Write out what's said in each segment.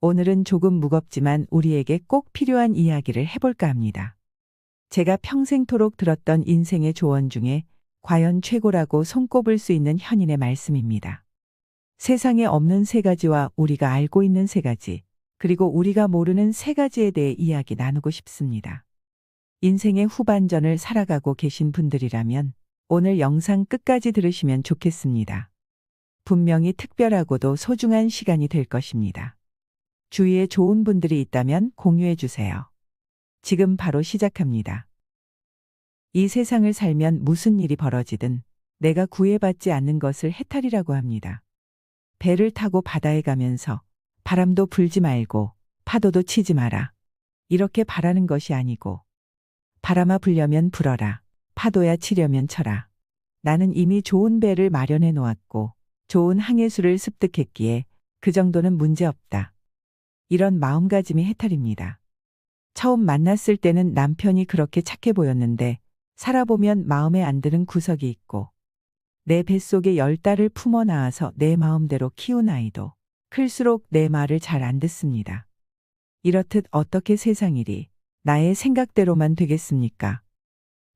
오늘은 조금 무겁지만 우리에게 꼭 필요한 이야기를 해볼까 합니다. 제가 평생토록 들었던 인생의 조언 중에 과연 최고라고 손꼽을 수 있는 현인의 말씀입니다. 세상에 없는 세 가지와 우리가 알고 있는 세 가지, 그리고 우리가 모르는 세 가지에 대해 이야기 나누고 싶습니다. 인생의 후반전을 살아가고 계신 분들이라면 오늘 영상 끝까지 들으시면 좋겠습니다. 분명히 특별하고도 소중한 시간이 될 것입니다. 주위에 좋은 분들이 있다면 공유해 주세요. 지금 바로 시작합니다. 이 세상을 살면 무슨 일이 벌어지든 내가 구애받지 않는 것을 해탈이라고 합니다. 배를 타고 바다에 가면서 바람도 불지 말고 파도도 치지 마라. 이렇게 바라는 것이 아니고 바람아 불려면 불어라. 파도야 치려면 쳐라. 나는 이미 좋은 배를 마련해 놓았고 좋은 항해수를 습득했기에 그 정도는 문제없다. 이런 마음가짐이 해탈입니다. 처음 만났을 때는 남편이 그렇게 착해 보였는데 살아보면 마음에 안 드는 구석이 있고 내 뱃속에 10달을 품어 낳아서 내 마음대로 키운 아이도 클수록 내 말을 잘 안 듣습니다. 이렇듯 어떻게 세상일이 나의 생각대로만 되겠습니까?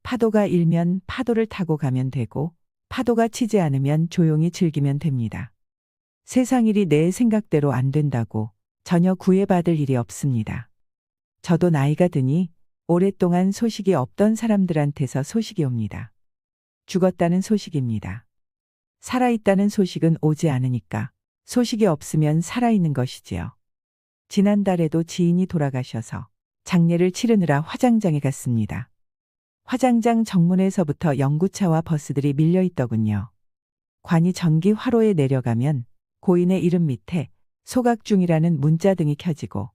파도가 일면 파도를 타고 가면 되고 파도가 치지 않으면 조용히 즐기면 됩니다. 세상일이 내 생각대로 안 된다고 전혀 구애받을 일이 없습니다. 저도 나이가 드니 오랫동안 소식이 없던 사람들한테서 소식이 옵니다. 죽었다는 소식입니다. 살아있다는 소식은 오지 않으니까 소식이 없으면 살아있는 것이지요. 지난달에도 지인이 돌아가셔서 장례를 치르느라 화장장에 갔습니다. 화장장 정문에서부터 연구차와 버스들이 밀려 있더군요. 관이 전기 화로에 내려가면 고인의 이름 밑에 소각 중이라는 문자등이 켜지고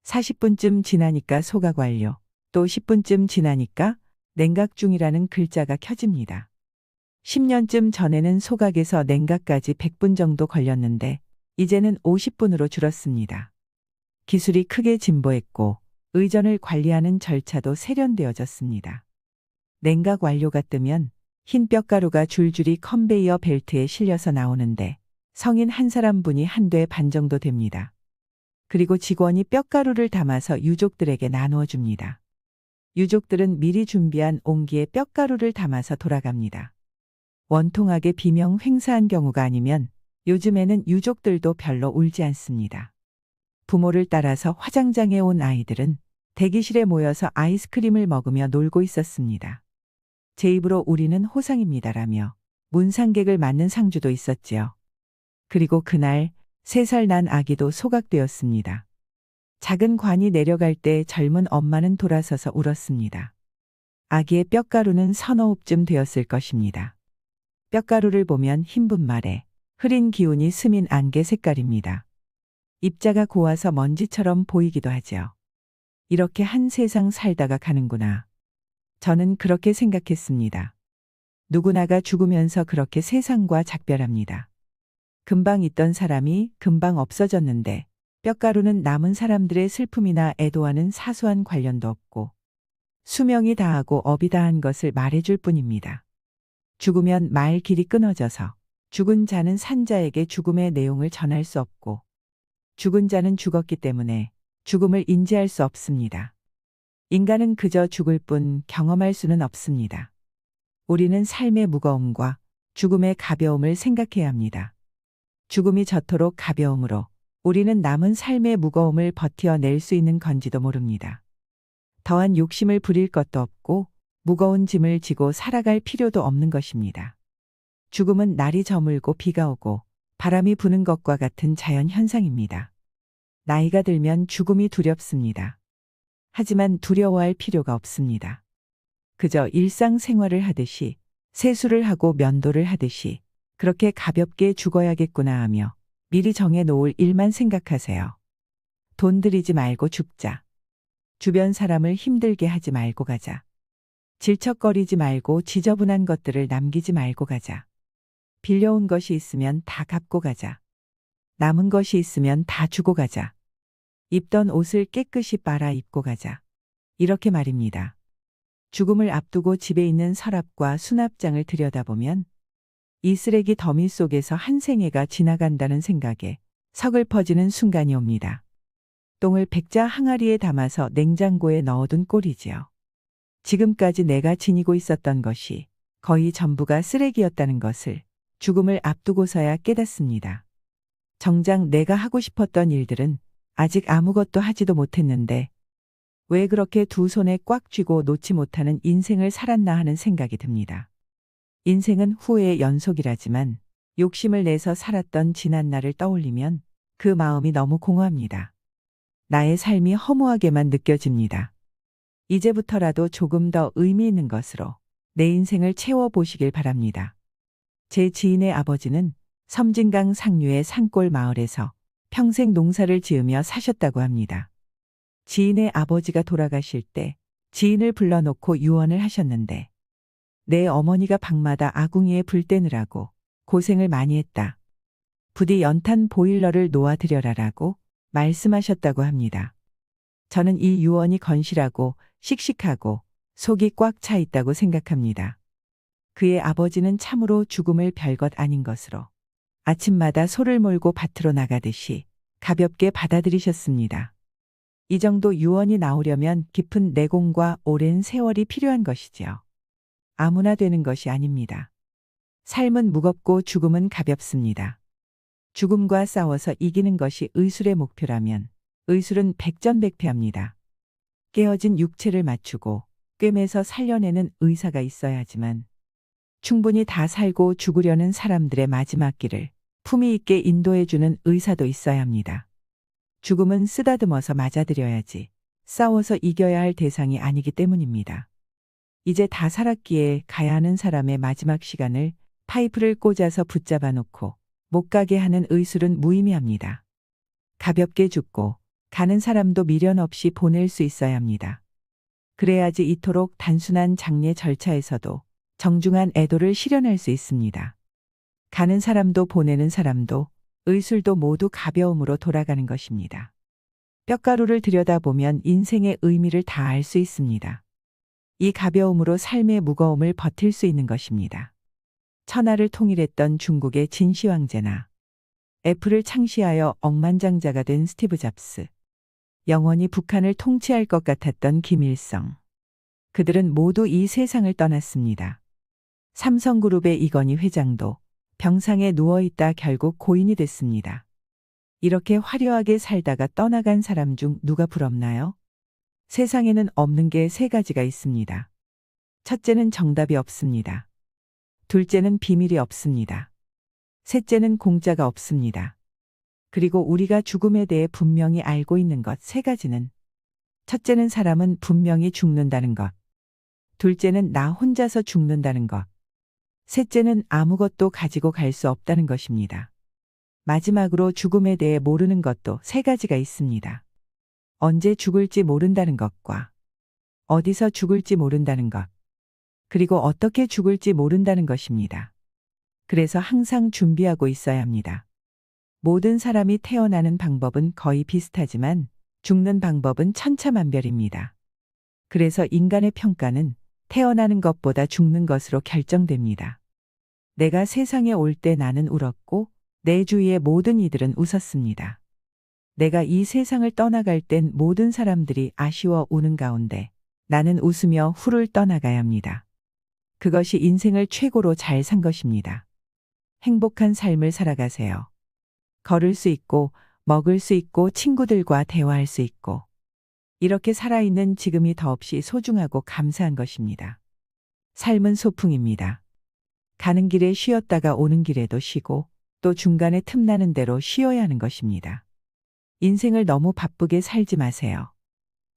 40분쯤 지나니까 소각 완료, 또 10분쯤 지나니까 냉각 중이라는 글자가 켜집니다. 10년쯤 전에는 소각에서 냉각까지 100분 정도 걸렸는데 이제는 50분으로 줄었습니다. 기술이 크게 진보했고 의전을 관리하는 절차도 세련되어졌습니다. 냉각 완료가 뜨면 흰 뼈가루가 줄줄이 컨베이어 벨트에 실려서 나오는데 성인 한 사람분이 한 대 반 정도 됩니다. 그리고 직원이 뼈가루를 담아서 유족들에게 나누어 줍니다. 유족들은 미리 준비한 옹기에 뼈가루를 담아서 돌아갑니다. 원통하게 비명 횡사한 경우가 아니면 요즘에는 유족들도 별로 울지 않습니다. 부모를 따라서 화장장에 온 아이들은 대기실에 모여서 아이스크림을 먹으며 놀고 있었습니다. 제 입으로 우리는 호상입니다라며 문상객을 맞는 상주도 있었지요. 그리고 그날 3살 난 아기도 소각되었습니다. 작은 관이 내려갈 때 젊은 엄마는 돌아서서 울었습니다. 아기의 뼈가루는 서너 옵쯤 되었을 것입니다. 뼈가루를 보면 흰 분말에 흐린 기운이 스민 안개 색깔입니다. 입자가 고와서 먼지처럼 보이기도 하죠. 이렇게 한 세상 살다가 가는구나. 저는 그렇게 생각했습니다. 누구나가 죽으면서 그렇게 세상과 작별합니다. 금방 있던 사람이 금방 없어졌는데 뼈가루는 남은 사람들의 슬픔이나 애도와는 사소한 관련도 없고 수명이 다하고 업이 다한 것을 말해줄 뿐입니다. 죽으면 말 길이 끊어져서 죽은 자는 산자에게 죽음의 내용을 전할 수 없고 죽은 자는 죽었기 때문에 죽음을 인지할 수 없습니다. 인간은 그저 죽을 뿐 경험할 수는 없습니다. 우리는 삶의 무거움과 죽음의 가벼움을 생각해야 합니다. 죽음이 저토록 가벼움으로 우리는 남은 삶의 무거움을 버텨낼 수 있는 건지도 모릅니다. 더한 욕심을 부릴 것도 없고 무거운 짐을 지고 살아갈 필요도 없는 것입니다. 죽음은 날이 저물고 비가 오고 바람이 부는 것과 같은 자연 현상입니다. 나이가 들면 죽음이 두렵습니다. 하지만 두려워할 필요가 없습니다. 그저 일상생활을 하듯이 세수를 하고 면도를 하듯이 그렇게 가볍게 죽어야겠구나 하며 미리 정해놓을 일만 생각하세요. 돈 들이지 말고 죽자. 주변 사람을 힘들게 하지 말고 가자. 질척거리지 말고 지저분한 것들을 남기지 말고 가자. 빌려온 것이 있으면 다 갚고 가자. 남은 것이 있으면 다 주고 가자. 입던 옷을 깨끗이 빨아 입고 가자. 이렇게 말입니다. 죽음을 앞두고 집에 있는 서랍과 수납장을 들여다보면 이 쓰레기 더미 속에서 한 생애가 지나간다는 생각에 서글퍼지는 순간이 옵니다. 닭똥을 백자 항아리에 담아서 냉장고에 넣어둔 꼴이지요. 지금까지 내가 지니고 있었던 것이 거의 전부가 쓰레기였다는 것을 죽음을 앞두고서야 깨닫습니다. 정작 내가 하고 싶었던 일들은 아직 아무것도 하지도 못했는데 왜 그렇게 두 손에 꽉 쥐고 놓지 못하는 인생을 살았나 하는 생각이 듭니다. 인생은 후회의 연속이라지만 욕심을 내서 살았던 지난 날을 떠올리면 그 마음이 너무 공허합니다. 나의 삶이 허무하게만 느껴집니다. 이제부터라도 조금 더 의미 있는 것으로 내 인생을 채워보시길 바랍니다. 제 지인의 아버지는 섬진강 상류의 산골 마을에서 평생 농사를 지으며 사셨다고 합니다. 지인의 아버지가 돌아가실 때 지인을 불러놓고 유언을 하셨는데 내 어머니가 방마다 아궁이에 불 떼느라고 고생을 많이 했다. 부디 연탄 보일러를 놓아드려라라고 말씀하셨다고 합니다. 저는 이 유언이 건실하고 씩씩하고 속이 꽉 차 있다고 생각합니다. 그의 아버지는 참으로 죽음을 별것 아닌 것으로 아침마다 소를 몰고 밭으로 나가듯이 가볍게 받아들이셨습니다. 이 정도 유언이 나오려면 깊은 내공과 오랜 세월이 필요한 것이지요. 아무나 되는 것이 아닙니다. 삶은 무겁고 죽음은 가볍습니다. 죽음과 싸워서 이기는 것이 의술의 목표라면 의술은 백전백패합니다. 깨어진 육체를 맞추고 꿰매서 살려내는 의사가 있어야지만 충분히 다 살고 죽으려는 사람들의 마지막 길을 품위 있게 인도해주는 의사도 있어야 합니다. 죽음은 쓰다듬어서 맞아들여야지 싸워서 이겨야 할 대상이 아니기 때문입니다. 이제 다 살았기에 가야 하는 사람의 마지막 시간을 파이프를 꽂아서 붙잡아 놓고 못 가게 하는 의술은 무의미합니다. 가볍게 죽고 가는 사람도 미련 없이 보낼 수 있어야 합니다. 그래야지 이토록 단순한 장례 절차에서도 정중한 애도를 실현할 수 있습니다. 가는 사람도 보내는 사람도 의술도 모두 가벼움으로 돌아가는 것입니다. 뼈가루를 들여다보면 인생의 의미를 다 알 수 있습니다. 이 가벼움으로 삶의 무거움을 버틸 수 있는 것입니다. 천하를 통일했던 중국의 진시 황제나 애플을 창시하여 억만장자가 된 스티브 잡스, 영원히 북한을 통치할 것 같았던 김일성. 그들은 모두 이 세상을 떠났습니다. 삼성그룹의 이건희 회장도 병상에 누워있다 결국 고인이 됐습니다. 이렇게 화려하게 살다가 떠나간 사람 중 누가 부럽나요? 세상에는 없는 게 세 가지가 있습니다. 첫째는 정답이 없습니다. 둘째는 비밀이 없습니다. 셋째는 공짜가 없습니다. 그리고 우리가 죽음에 대해 분명히 알고 있는 것 세 가지는 첫째는 사람은 분명히 죽는다는 것. 둘째는 나 혼자서 죽는다는 것. 셋째는 아무것도 가지고 갈 수 없다는 것입니다. 마지막으로 죽음에 대해 모르는 것도 세 가지가 있습니다. 언제 죽을지 모른다는 것과 어디서 죽을지 모른다는 것, 그리고 어떻게 죽을지 모른다는 것입니다. 그래서 항상 준비하고 있어야 합니다. 모든 사람이 태어나는 방법은 거의 비슷하지만 죽는 방법은 천차만별입니다. 그래서 인간의 평가는 태어나는 것보다 죽는 것으로 결정됩니다. 내가 세상에 올 때 나는 울었고 내 주위의 모든 이들은 웃었습니다. 내가 이 세상을 떠나갈 땐 모든 사람들이 아쉬워 우는 가운데 나는 웃으며 후를 떠나가야 합니다. 그것이 인생을 최고로 잘 산 것입니다. 행복한 삶을 살아가세요. 걸을 수 있고 먹을 수 있고 친구들과 대화할 수 있고 이렇게 살아있는 지금이 더없이 소중하고 감사한 것입니다. 삶은 소풍입니다. 가는 길에 쉬었다가 오는 길에도 쉬고 또 중간에 틈나는 대로 쉬어야 하는 것입니다. 인생을 너무 바쁘게 살지 마세요.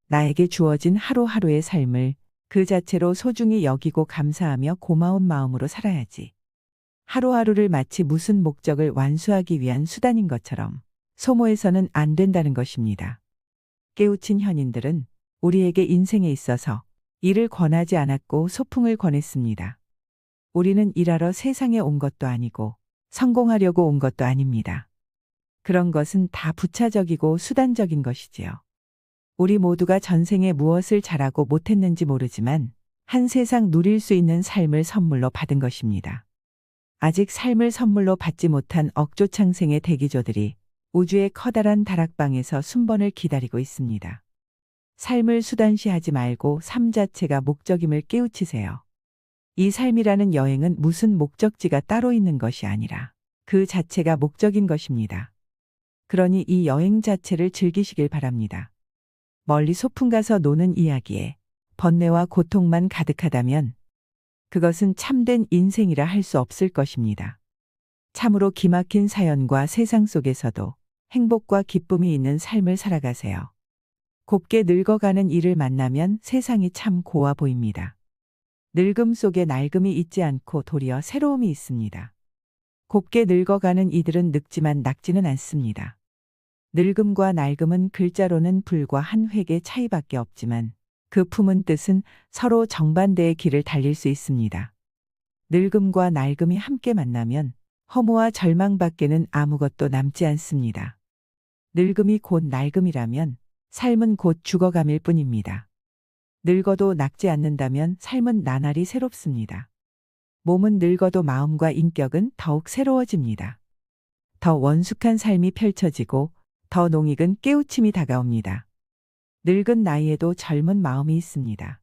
나에게 주어진 하루하루의 삶을 그 자체로 소중히 여기고 감사하며 고마운 마음으로 살아야지. 하루하루를 마치 무슨 목적을 완수하기 위한 수단인 것처럼 소모해서는 안 된다는 것입니다. 깨우친 현인들은 우리에게 인생에 있어서 일을 권하지 않았고 소풍을 권했습니다. 우리는 일하러 세상에 온 것도 아니고 성공하려고 온 것도 아닙니다. 그런 것은 다 부차적이고 수단적인 것이지요. 우리 모두가 전생에 무엇을 잘하고 못했는지 모르지만 한 세상 누릴 수 있는 삶을 선물로 받은 것입니다. 아직 삶을 선물로 받지 못한 억조창생의 대기조들이 우주의 커다란 다락방에서 순번을 기다리고 있습니다. 삶을 수단시하지 말고 삶 자체가 목적임을 깨우치세요. 이 삶이라는 여행은 무슨 목적지가 따로 있는 것이 아니라 그 자체가 목적인 것입니다. 그러니 이 여행 자체를 즐기시길 바랍니다. 멀리 소풍 가서 노는 이야기에 번뇌와 고통만 가득하다면 그것은 참된 인생이라 할 수 없을 것입니다. 참으로 기막힌 사연과 세상 속에서도 행복과 기쁨이 있는 삶을 살아가세요. 곱게 늙어가는 이를 만나면 세상이 참 고와 보입니다. 늙음 속에 낡음이 있지 않고 도리어 새로움이 있습니다. 곱게 늙어가는 이들은 늙지만 낙지는 않습니다. 늙음과 낡음은 글자로는 불과 한 획의 차이밖에 없지만 그 품은 뜻은 서로 정반대의 길을 달릴 수 있습니다. 늙음과 낡음이 함께 만나면 허무와 절망밖에는 아무것도 남지 않습니다. 늙음이 곧 낡음이라면 삶은 곧 죽어감일 뿐입니다. 늙어도 낡지 않는다면 삶은 나날이 새롭습니다. 몸은 늙어도 마음과 인격은 더욱 새로워집니다. 더 원숙한 삶이 펼쳐지고 더 농익은 깨우침이 다가옵니다. 늙은 나이에도 젊은 마음이 있습니다.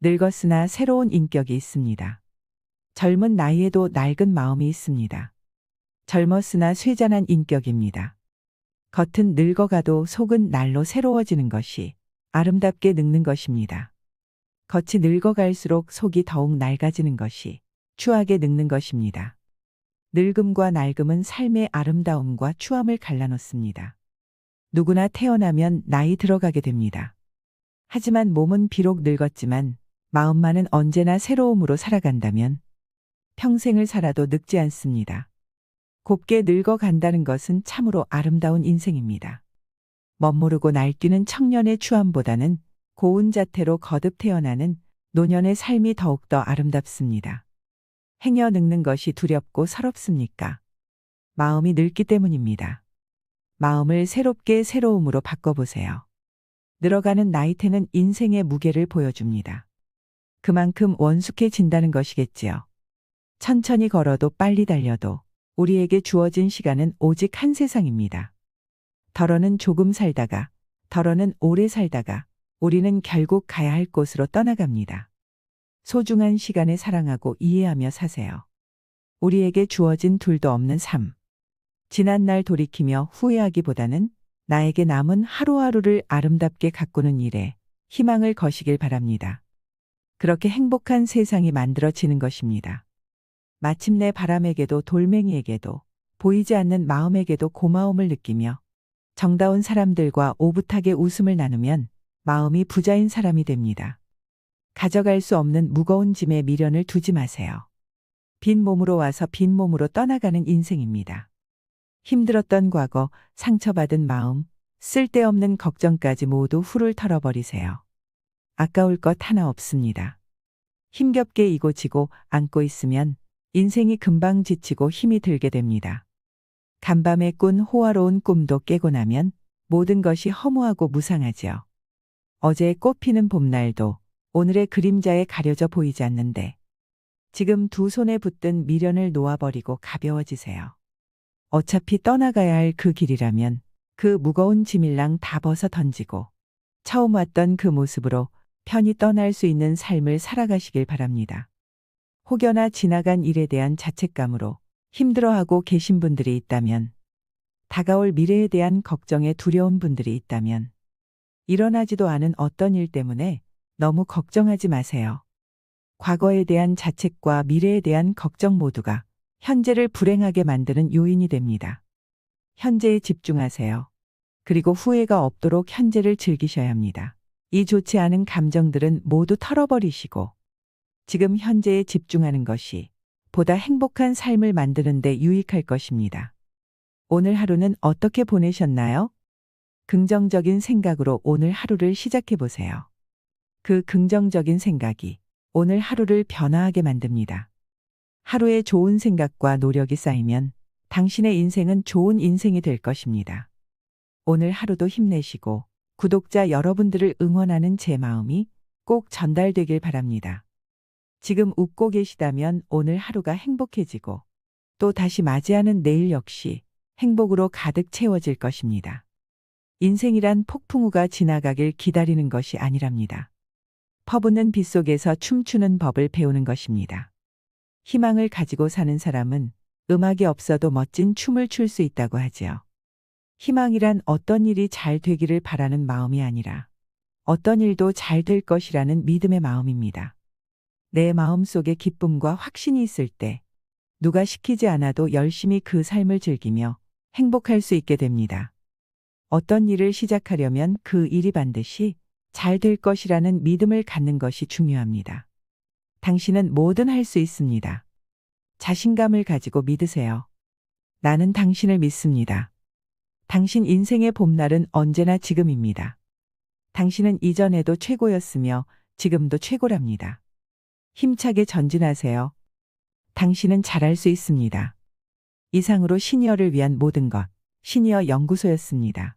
늙었으나 새로운 인격이 있습니다. 젊은 나이에도 낡은 마음이 있습니다. 젊었으나 쇠잔한 인격입니다. 겉은 늙어가도 속은 날로 새로워지는 것이 아름답게 늙는 것입니다. 겉이 늙어갈수록 속이 더욱 낡아지는 것이 추하게 늙는 것입니다. 늙음과 낡음은 삶의 아름다움과 추함을 갈라놓습니다. 누구나 태어나면 나이 들어가게 됩니다. 하지만 몸은 비록 늙었지만 마음만은 언제나 새로움으로 살아간다면 평생을 살아도 늙지 않습니다. 곱게 늙어간다는 것은 참으로 아름다운 인생입니다. 멋모르고 날뛰는 청년의 추함보다는 고운 자태로 거듭 태어나는 노년의 삶이 더욱더 아름답습니다. 행여 늙는 것이 두렵고 서럽습니까? 마음이 늙기 때문입니다. 마음을 새롭게 새로움으로 바꿔보세요. 늘어가는 나이테는 인생의 무게를 보여줍니다. 그만큼 원숙해진다는 것이겠지요. 천천히 걸어도 빨리 달려도 우리에게 주어진 시간은 오직 한 세상입니다. 덜어는 조금 살다가, 덜어는 오래 살다가 우리는 결국 가야 할 곳으로 떠나갑니다. 소중한 시간을 사랑하고 이해하며 사세요. 우리에게 주어진 둘도 없는 삶. 지난날 돌이키며 후회하기보다는 나에게 남은 하루하루를 아름답게 가꾸는 일에 희망을 거시길 바랍니다. 그렇게 행복한 세상이 만들어지는 것입니다. 마침내 바람에게도 돌멩이에게도 보이지 않는 마음에게도 고마움을 느끼며 정다운 사람들과 오붓하게 웃음을 나누면 마음이 부자인 사람이 됩니다. 가져갈 수 없는 무거운 짐에 미련을 두지 마세요. 빈 몸으로 와서 빈 몸으로 떠나가는 인생입니다. 힘들었던 과거, 상처받은 마음, 쓸데없는 걱정까지 모두 훌훌 털어버리세요. 아까울 것 하나 없습니다. 힘겹게 이고 지고 안고 있으면 인생이 금방 지치고 힘이 들게 됩니다. 간밤에 꾼 호화로운 꿈도 깨고 나면 모든 것이 허무하고 무상하지요. 어제의 꽃피는 봄날도 오늘의 그림자에 가려져 보이지 않는데 지금 두 손에 붙든 미련을 놓아버리고 가벼워지세요. 어차피 떠나가야 할 그 길이라면 그 무거운 짐일랑 다 벗어 던지고 처음 왔던 그 모습으로 편히 떠날 수 있는 삶을 살아가시길 바랍니다. 혹여나 지나간 일에 대한 자책감으로 힘들어하고 계신 분들이 있다면, 다가올 미래에 대한 걱정에 두려운 분들이 있다면, 일어나지도 않은 어떤 일 때문에 너무 걱정하지 마세요. 과거에 대한 자책과 미래에 대한 걱정 모두가 현재를 불행하게 만드는 요인이 됩니다. 현재에 집중하세요. 그리고 후회가 없도록 현재를 즐기셔야 합니다. 이 좋지 않은 감정들은 모두 털어버리시고 지금 현재에 집중하는 것이 보다 행복한 삶을 만드는 데 유익할 것입니다. 오늘 하루는 어떻게 보내셨나요? 긍정적인 생각으로 오늘 하루를 시작해 보세요. 그 긍정적인 생각이 오늘 하루를 변화하게 만듭니다. 하루에 좋은 생각과 노력이 쌓이면 당신의 인생은 좋은 인생이 될 것입니다. 오늘 하루도 힘내시고 구독자 여러분들을 응원하는 제 마음이 꼭 전달되길 바랍니다. 지금 웃고 계시다면 오늘 하루가 행복해지고 또 다시 맞이하는 내일 역시 행복으로 가득 채워질 것입니다. 인생이란 폭풍우가 지나가길 기다리는 것이 아니랍니다. 퍼붓는 빗속에서 춤추는 법을 배우는 것입니다. 희망을 가지고 사는 사람은 음악이 없어도 멋진 춤을 출 수 있다고 하지요. 희망이란 어떤 일이 잘 되기를 바라는 마음이 아니라 어떤 일도 잘 될 것이라는 믿음의 마음입니다. 내 마음 속에 기쁨과 확신이 있을 때 누가 시키지 않아도 열심히 그 삶을 즐기며 행복할 수 있게 됩니다. 어떤 일을 시작하려면 그 일이 반드시 잘 될 것이라는 믿음을 갖는 것이 중요합니다. 당신은 뭐든 할 수 있습니다. 자신감을 가지고 믿으세요. 나는 당신을 믿습니다. 당신 인생의 봄날은 언제나 지금입니다. 당신은 이전에도 최고였으며 지금도 최고랍니다. 힘차게 전진하세요. 당신은 잘할 수 있습니다. 이상으로 시니어를 위한 모든 것, 시니어 연구소였습니다.